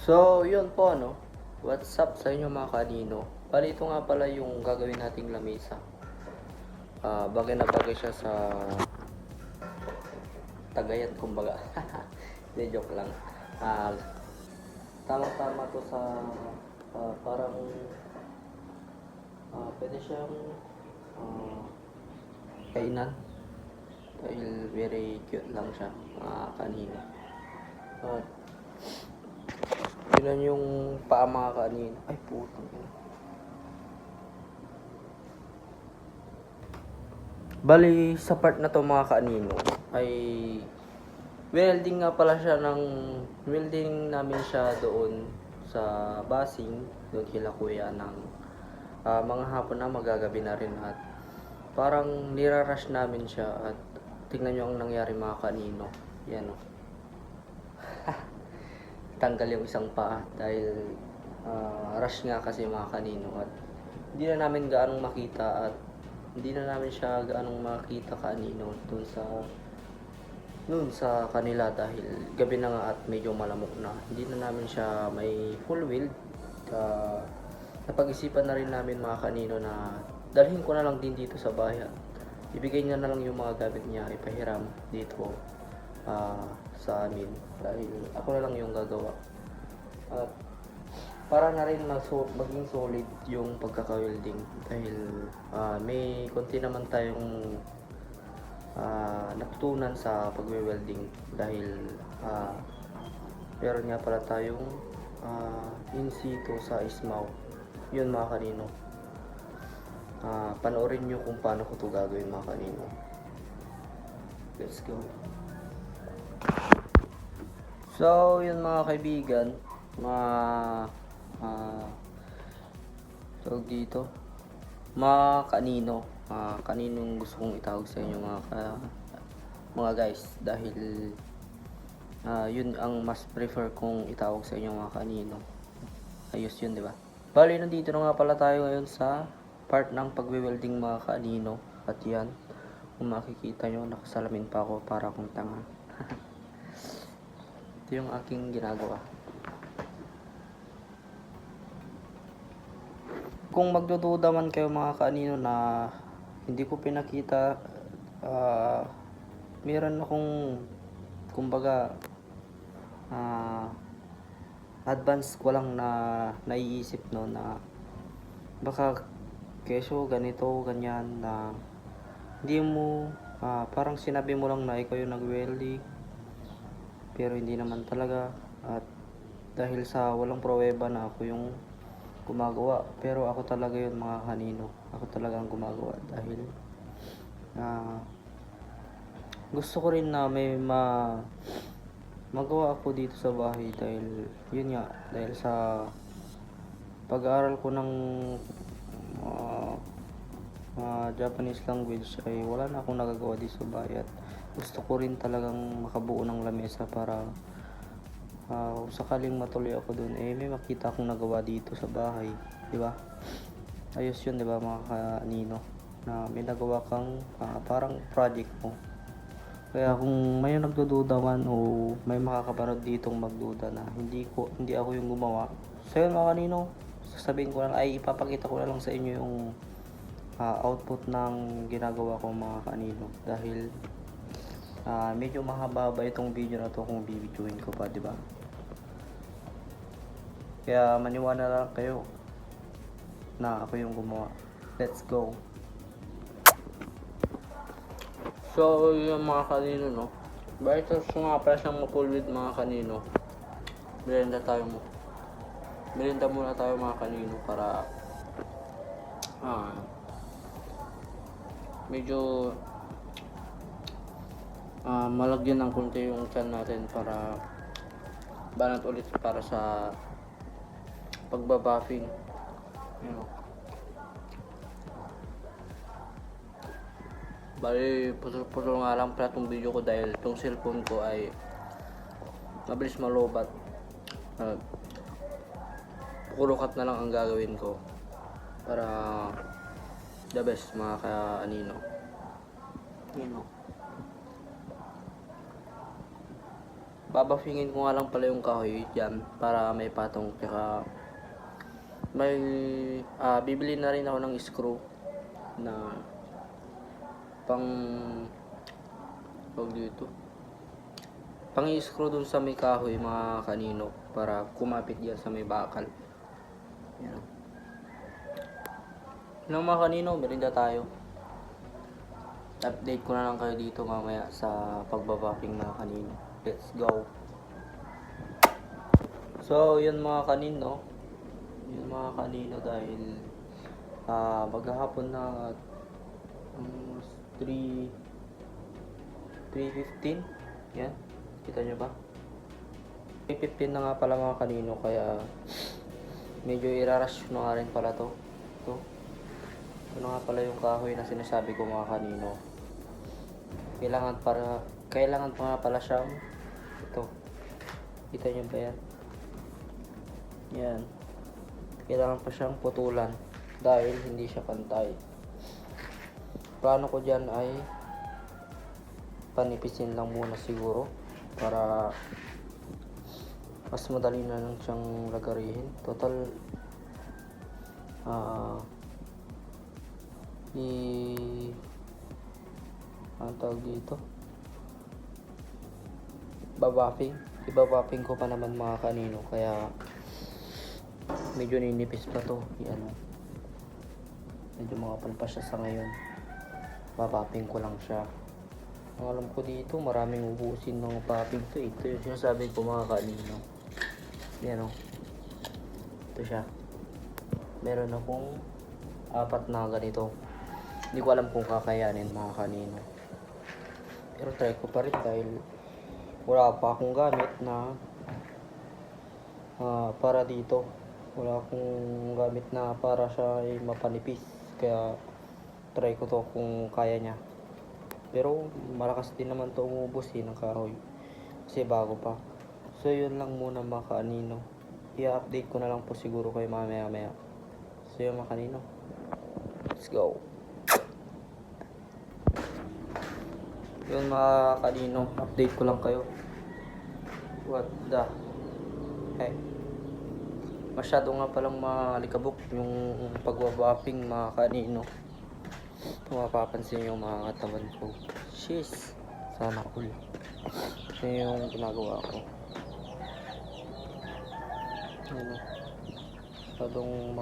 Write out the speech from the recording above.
So, yun po what's up sa inyo mga kanino? Bali ito nga pala yung gagawin nating lamesa. Bagay na bagay siya sa Tagayat kumbaga. Hindi, joke lang. Tamang-tama to sa parang pwede siyang kainan. Dahil very cute lang siya mga kanino. Yun yung paa mga kanino. Ay putang ina. Bali, sa part na to mga kanino ay welding nga pala siya welding namin siya doon sa basing doon kila kuya ng mga hapon na magagabi na rin at parang nirarush namin siya at tingnan nyo ang nangyari mga kanino. Yan tanggal yung isang paa dahil rush nga kasi mga kanino at hindi na namin gaanong makita at hindi na namin siya gaanong makita kanino doon sa kanila dahil gabi na nga at medyo malamok na. Hindi na namin siya may full wheel. Napag-isipan na rin namin mga kanino na dalhin ko na lang din dito sa bahay. Ibigay niya na lang yung mga gamit niya ipahiram dito sa amin dahil ako na lang yung gagawa. At para na rin maging solid yung pagkaka-welding dahil may konti naman tayong natutunan sa pagwe-welding dahil meron nga pala tayong in situ sa Ismaw. Yun mga kanino. Panoorin nyo kung paano ko ito gagawin mga kanino. Let's go. So yun mga kaibigan, tawag dito, mga kanino, kaninong gusto kong itawag sa inyo mga guys dahil yun ang mas prefer kong itawag sa inyo mga kanino. Ayos yun, di ba? Bali, nandito na nga pala tayo ngayon sa part ng pagwe-welding mga kanino at yan, kung makikita nyo, nakasalamin pa ako para akong tanga. Ito yung aking ginagawa. Kung magdududa man kayo mga kanino na hindi ko pinakita, meron akong kumbaga advance ko lang na naiisip na baka keso ganito ganyan na hindi mo parang sinabi mo lang na ikaw yung nag-welding pero hindi naman talaga at dahil sa walang pruweba na ako yung gumagawa pero ako talaga yun mga kanino, ako talaga ang gumagawa dahil gusto ko rin na may magawa ako dito sa bahay dahil yun nga, dahil sa pag-aaral ko ng Japanese language ay wala na akong nagagawa dito sa bahay at gusto ko rin talagang makabuo ng lamesa para sakaling matuloy ako dun may makita akong nagawa dito sa bahay, di ba? Ayos yun, di ba mga kanino, na may nagawa kang parang project mo. Kaya kung may nagdududa man o may makakapanood ditong magduda na hindi ako yung gumawa, so yun mga kanino, sasabihin ko lang ay ipapakita ko na lang sa inyo yung output ng ginagawa ko mga kanino dahil medyo mahaba itong video na to kung bibidyoin ko pa, di ba? Kaya maniwala lang kayo na ako yung gumawa. Let's go. So yung mga kanino bakit nga pala siyang ma-full with mga kanino, merienda muna tayo mga kanino para medyo malagyan ng konti yung tiyan natin para banat ulit para sa pagbabuffing. Bali, putol nga lang pala itong video ko dahil itong cellphone ko ay mabilis malobat. Kurukat na lang ang gagawin ko para the best mga kanino. babafingin ko nga lang pala yung kahoy dyan para may patong, tsaka may bibili na rin ako ng screw na pang pang i-screw dun sa may kahoy mga kanino para kumapit yan sa may bakal. Yan. Nang mga kanino, merinda tayo. Update ko na lang kayo dito mamaya sa pagbabaping mga kanino. Let's go. So, yun mga kanino. Yun mga kanino dahil maghahapon na 3:15. Yan. Kita nyo ba? 3:15 na nga pala mga kanino, kaya medyo irarush na nga rin pala to. Ito. Ito na nga pala yung kahoy na sinasabi ko mga kanino. Kailangan pa nga pala siyang ito. Kita nyo ba yan? Yan. Kailangan pa siyang putulan dahil hindi siya pantay. Plano ko dyan ay panipisin lang muna siguro para mas madali na lang siyang lagarihin. Total ang tawag dito, ibabaping ko pa naman mga kanino, kaya medyo ninipis pa to. Yan, medyo makapal pa siya sa ngayon. Babaping ko lang siya. Ang alam ko dito, maraming ubusin ng popping to. Ito yung sinasabi ko mga kanino. Yan o. Ito siya. Meron akong 4 na ganito. Hindi ko alam kung kakayanin mga kanino. Pero try ko pa rin dahil wala pa akong gamit na para dito. Wala akong gamit na para siya ay mapanipis. Kaya try ko to kung kaya niya. Pero malakas din naman to umubos ng kahoy kasi bago pa. So yun lang muna mga kanino. I-update ko na lang po siguro kayo mamaya. So yun mga kanino, let's go. Yun mga kanino, update ko lang kayo. What the heck, masyado nga palang malikabok yung pagbabaping mga kanino. Kung mapapansin yung mga katawan ko, shiz, sana all. Ito yung ginagawa ko. Ano, masyadong